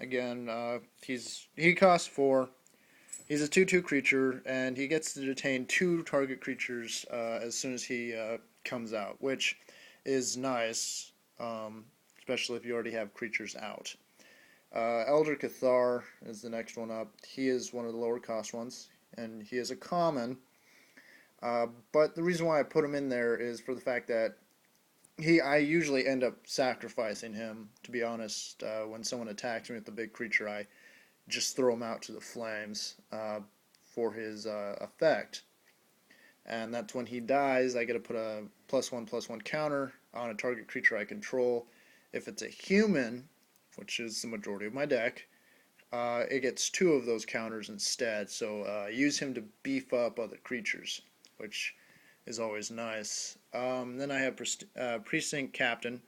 Again, he costs 4. He's a 2/2 creature, and he gets to detain 2 target creatures as soon as he comes out, which is nice, especially if you already have creatures out. Elder Cathar is the next one up. He is one of the lower cost ones, and he is a common. But the reason why I put him in there is for the fact that I usually end up sacrificing him. To be honest, when someone attacks me with the big creature, I just throw him out to the flames for his effect. And that's when he dies. I get to put a +1/+1 counter on a target creature I control. If it's a human, which is the majority of my deck, it gets 2 of those counters instead. So use him to beef up other creatures, which is always nice. Then I have Precinct Captain,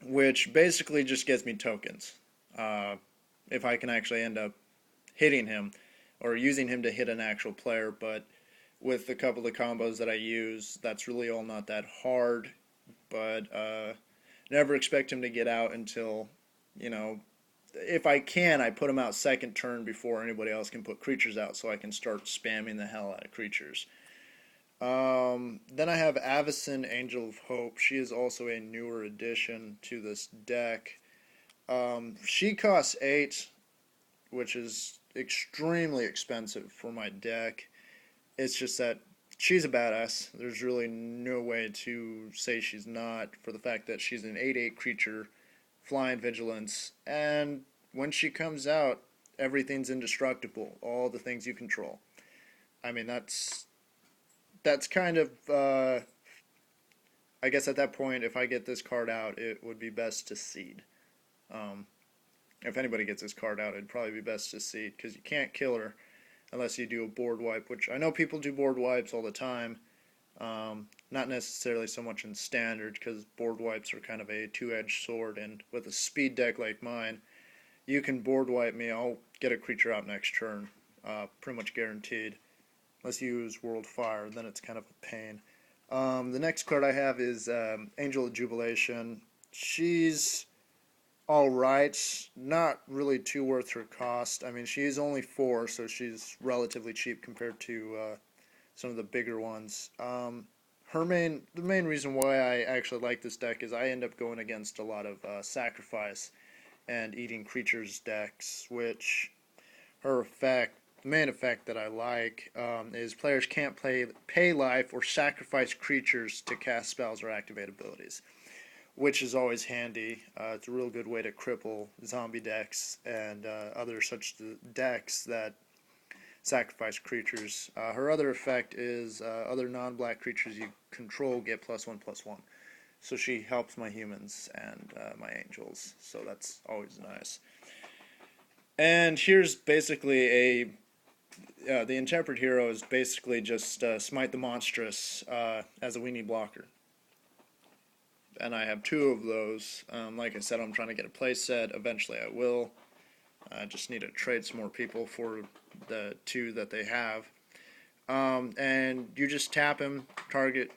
which basically just gets me tokens. If I can actually end up hitting him or using him to hit an actual player, but with a couple of combos that I use, that's really all not that hard. But never expect him to get out until, if I can, I put him out second turn before anybody else can put creatures out, so I can start spamming the hell out of creatures. Then I have Avacyn, Angel of Hope. She is also a newer addition to this deck. She costs 8, which is extremely expensive for my deck. It's just that she's a badass. There's really no way to say she's not, for the fact that she's an 8/8 creature, flying vigilance, and when she comes out, everything's indestructible. All the things you control. I mean, that's kind of, I guess at that point, if I get this card out, it would be best to seed. If anybody gets this card out, it'd probably be best to seed, because you can't kill her unless you do a board wipe, which I know people do board wipes all the time. Not necessarily so much in standard, because board wipes are kind of a two-edged sword, and with a speed deck like mine, you can board wipe me, I'll get a creature out next turn, pretty much guaranteed. Unless you use World Fire, then it's kind of a pain. The next card I have is Angel of Jubilation. She's alright, not really too worth her cost. I mean, she's only 4, so she's relatively cheap compared to some of the bigger ones. The main reason why I actually like this deck is I end up going against a lot of sacrifice and eating creatures decks, which the main effect that I like is players can't pay life or sacrifice creatures to cast spells or activate abilities, which is always handy. It's a real good way to cripple zombie decks and other such decks that sacrifice creatures. Her other effect is other non-black creatures you control get +1/+1. So she helps my humans and my angels, so that's always nice. And here's basically the Intemperate Hero is basically just Smite the Monstrous as a weenie blocker. And I have 2 of those. Like I said, I'm trying to get a play set. Eventually I will. I just need to trade some more people for the 2 that they have. And you just tap him,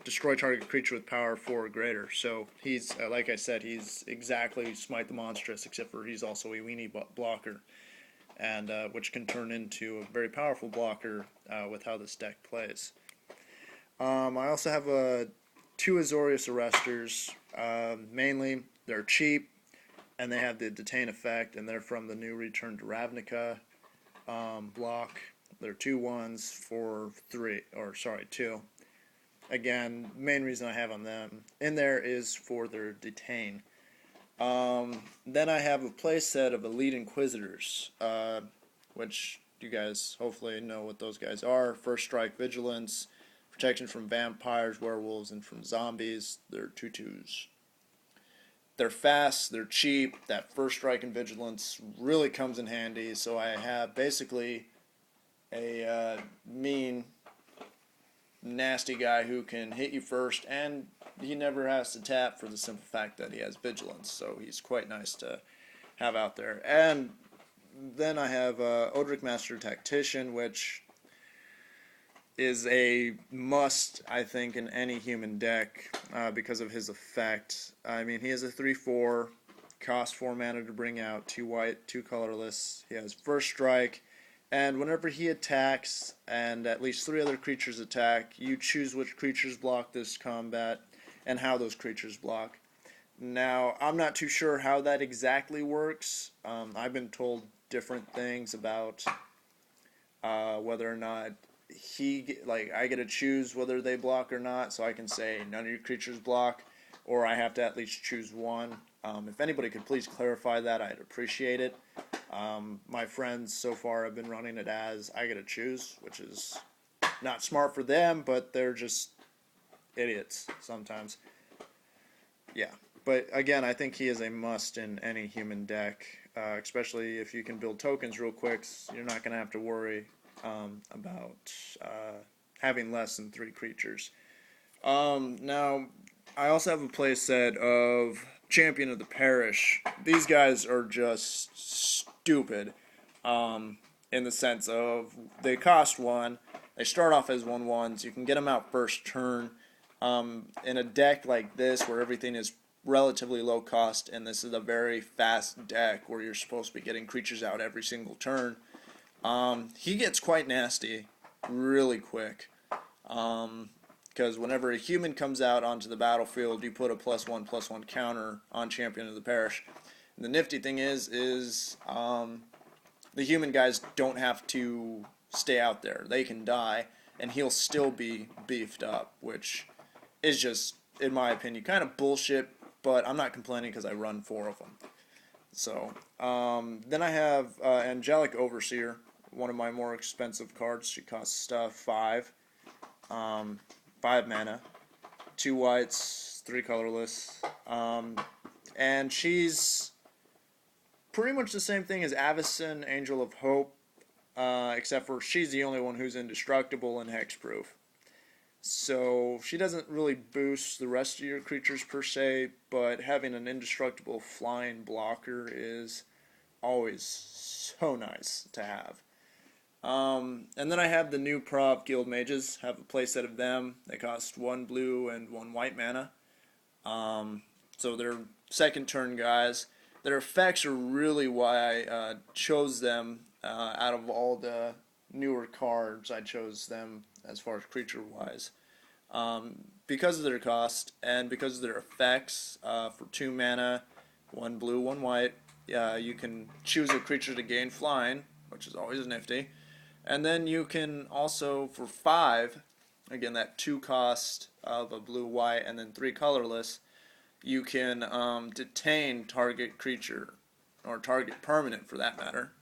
destroy target creature with power 4 or greater. So he's, like I said, he's exactly Smite the Monstrous, except for he's also a weenie blocker, and which can turn into a very powerful blocker with how this deck plays. I also have 2 Azorius Arresters. Mainly, they're cheap, and they have the Detain effect, and they're from the new Return to Ravnica block. They're 2/1s for 2. Again, main reason I have on them in there is for their Detain. Then I have a playset of Elite Inquisitors, which you guys hopefully know what those guys are. First Strike Vigilance, protection from vampires, werewolves, and from zombies. They're 2/2s. They're fast, they're cheap. That First Strike and Vigilance really comes in handy, so I have basically a mean, nasty guy who can hit you first, and he never has to tap for the simple fact that he has Vigilance, so he's quite nice to have out there. And then I have Odric Master Tactician, which is a must, I think, in any human deck because of his effect. I mean, he is a 3/4 costs 4 mana to bring out, 2 white, 2 colorless. He has first strike, and whenever he attacks, and at least 3 other creatures attack, you choose which creatures block this combat, and how those creatures block. Now, I'm not too sure how that exactly works. I've been told different things about whether or not I get to choose whether they block or not, so I can say none of your creatures block, or I have to at least choose one. If anybody could please clarify that, I'd appreciate it. My friends so far have been running it as I get to choose, which is not smart for them, but they're just idiots sometimes. Yeah, but again, I think he is a must in any human deck, especially if you can build tokens real quick. So you're not going to have to worry about having less than 3 creatures. Now, I also have a playset of Champion of the Parish. These guys are just stupid in the sense of they cost 1. They start off as 1/1s. You can get them out first turn. In a deck like this where everything is relatively low cost, and this is a very fast deck where you're supposed to be getting creatures out every single turn, he gets quite nasty really quick. Because whenever a human comes out onto the battlefield, you put a +1/+1 counter on Champion of the Parish. And the nifty thing is the human guys don't have to stay out there. They can die, and he'll still be beefed up, which is just, in my opinion, kind of bullshit, but I'm not complaining because I run 4 of them. So, then I have Angelic Overseer, one of my more expensive cards. She costs 5. 5 mana, 2 whites, 3 colorless, and she's pretty much the same thing as Avacyn, Angel of Hope, except for she's the only one who's indestructible and hexproof. So she doesn't really boost the rest of your creatures per se, but having an indestructible flying blocker is always so nice to have. And then I have the new Prov Guild Mages. Have a playset of them. They cost 1 blue and 1 white mana. So they're second turn guys. Their effects are really why I chose them out of all the newer cards. I chose them as far as creature wise. Because of their cost and because of their effects, for 2 mana, 1 blue, 1 white, you can choose a creature to gain flying, which is always nifty. And then you can also, for 5, again that 2 cost of a blue, white, and then 3 colorless, you can detain target creature, or target permanent for that matter.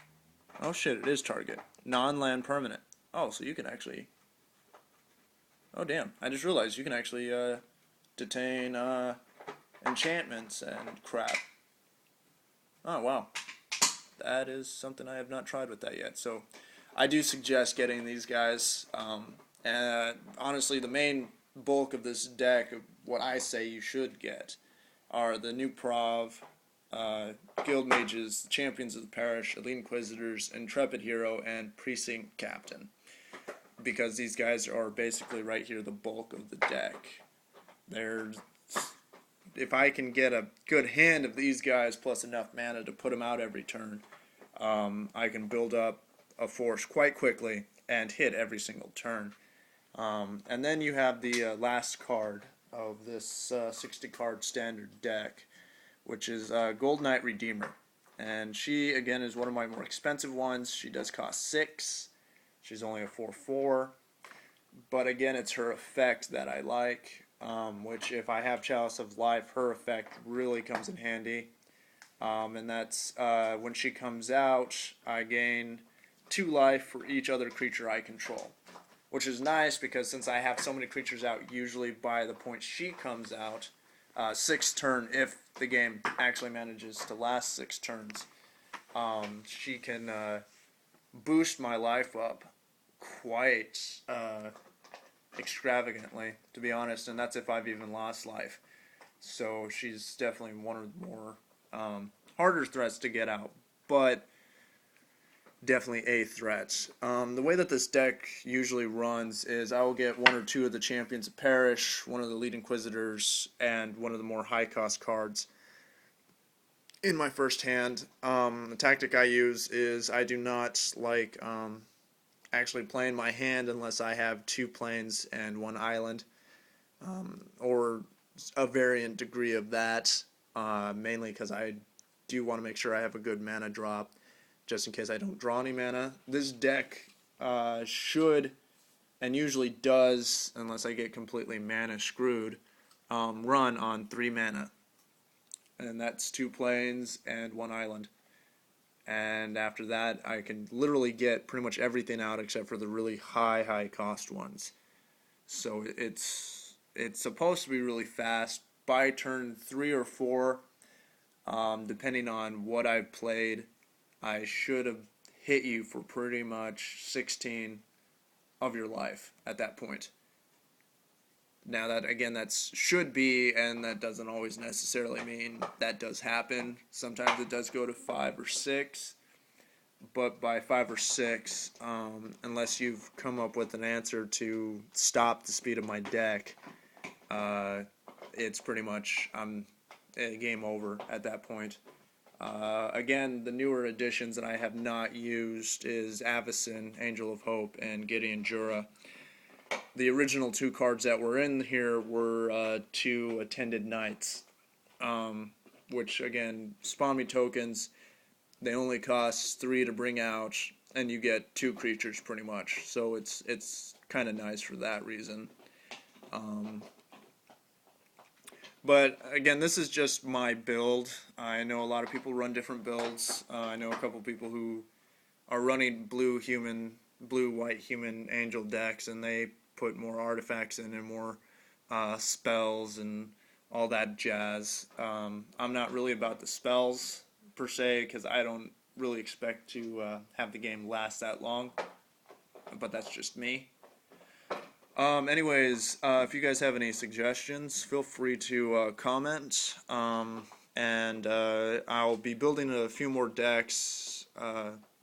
Oh shit, it is target. Non-land permanent. Oh, so you can actually... Oh damn, I just realized you can actually detain enchantments and crap. Oh wow. That is something I have not tried with that yet. So I do suggest getting these guys. And honestly, the main bulk of this deck, of what I say you should get, are the new Prov, Guild Mages, Champions of the Parish, Elite Inquisitors, Intrepid Hero, and Precinct Captain. Because these guys are basically right here the bulk of the deck. If I can get a good hand of these guys plus enough mana to put them out every turn, I can build up a force quite quickly and hit every single turn. And then you have the last card of this 60 card standard deck, which is Gold Knight Redeemer. And she, again, is one of my more expensive ones. She does cost 6. She's only a 4/4. But again, it's her effect that I like, which if I have Chalice of Life, her effect really comes in handy. And that's when she comes out, I gain 2 life for each other creature I control. Which is nice because since I have so many creatures out, usually by the point she comes out, 6th turn, if the game actually manages to last 6 turns, she can boost my life up quite extravagantly, to be honest, and that's if I've even lost life. So she's definitely one of the more harder threats to get out, but definitely a threat. The way that this deck usually runs is I will get 1 or 2 of the Champions of Parish, 1 of the Elite Inquisitors, and 1 of the more high cost cards. in my first hand. The tactic I use is I do not like actually playing my hand unless I have 2 plains and 1 island, or a variant degree of that, mainly because I do want to make sure I have a good mana drop, just in case I don't draw any mana. This deck should, and usually does, unless I get completely mana screwed, run on 3 mana. And that's 2 plains and 1 island. And after that, I can literally get pretty much everything out except for the really high cost ones. So it's supposed to be really fast. By turn 3 or 4, depending on what I've played, I should have hit you for pretty much 16 of your life at that point. Now that, again, that's should be, and that doesn't always necessarily mean that does happen. Sometimes it does go to 5 or 6, but by 5 or 6, unless you've come up with an answer to stop the speed of my deck, it's pretty much game over at that point. Again, the newer additions that I have not used is Avacyn, Angel of Hope, and Gideon Jura. The original 2 cards that were in here were 2 Attended Knights, which, again, spawn me tokens. They only cost 3 to bring out, and you get 2 creatures pretty much. So it's kind of nice for that reason. But again, this is just my build. I know a lot of people run different builds. I know a couple people who are running blue-white human angel decks, and they put more artifacts in and more spells and all that jazz. I'm not really about the spells per se, because I don't really expect to have the game last that long, but that's just me. Anyways, if you guys have any suggestions, feel free to comment, and I'll be building a few more decks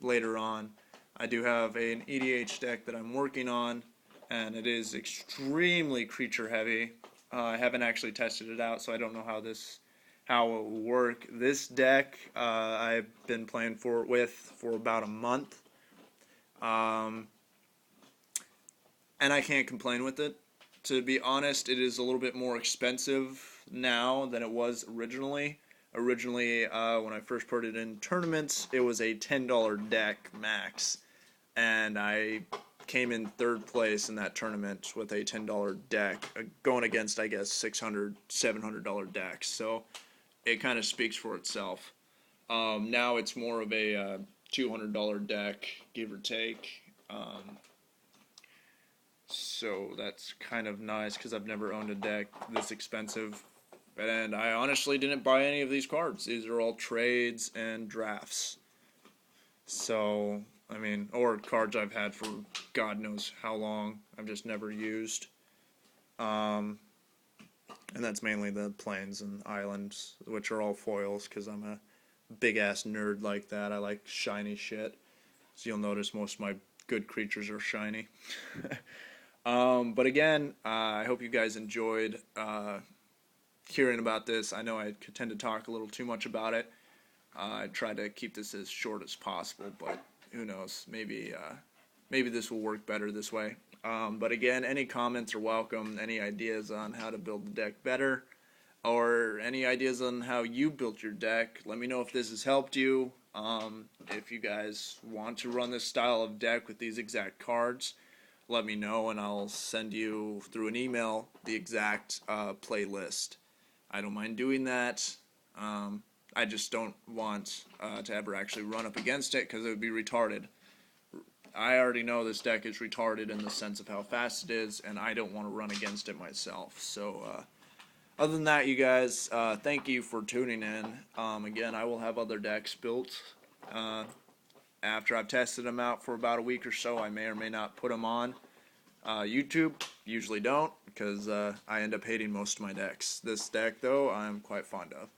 later on. I do have an EDH deck that I'm working on, and it is extremely creature heavy. I haven't actually tested it out, so I don't know how it will work. This deck I've been playing for about a month, and I can't complain with it. To be honest, it is a little bit more expensive now than it was originally. Originally, when I first put it in tournaments, it was a $10 deck max, and I came in 3rd place in that tournament with a $10 deck, going against, I guess, $600, $700 decks. So it kind of speaks for itself. Now it's more of a $200 deck, give or take. So that's kind of nice, because I've never owned a deck this expensive. And I honestly didn't buy any of these cards. These are all trades and drafts. So, I mean, or cards I've had for God knows how long. I've just never used. And that's mainly the plains and islands, which are all foils, because I'm a big-ass nerd like that. I like shiny shit. So you'll notice most of my good creatures are shiny. But again, I hope you guys enjoyed hearing about this. I know I tend to talk a little too much about it. I try to keep this as short as possible, but who knows? Maybe this will work better this way. But again, any comments are welcome. Any ideas on how to build the deck better, or any ideas on how you built your deck, let me know if this has helped you. If you guys want to run this style of deck with these exact cards, let me know, and I'll send you through an email the exact playlist. I don't mind doing that. I just don't want to ever actually run up against it, because it would be retarded. I already know this deck is retarded in the sense of how fast it is, and I don't want to run against it myself. So other than that, you guys, thank you for tuning in. Again, I will have other decks built after I've tested them out for about a week or so. I may or may not put them on YouTube. Usually don't, because I end up hating most of my decks. This deck, though, I'm quite fond of.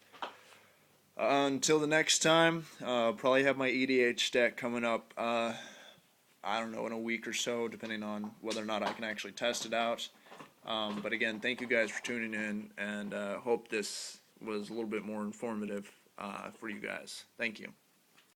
Until the next time, probably have my EDH deck coming up, I don't know, in a week or so, depending on whether or not I can actually test it out. But again, thank you guys for tuning in, and hope this was a little bit more informative. for you guys. Thank you.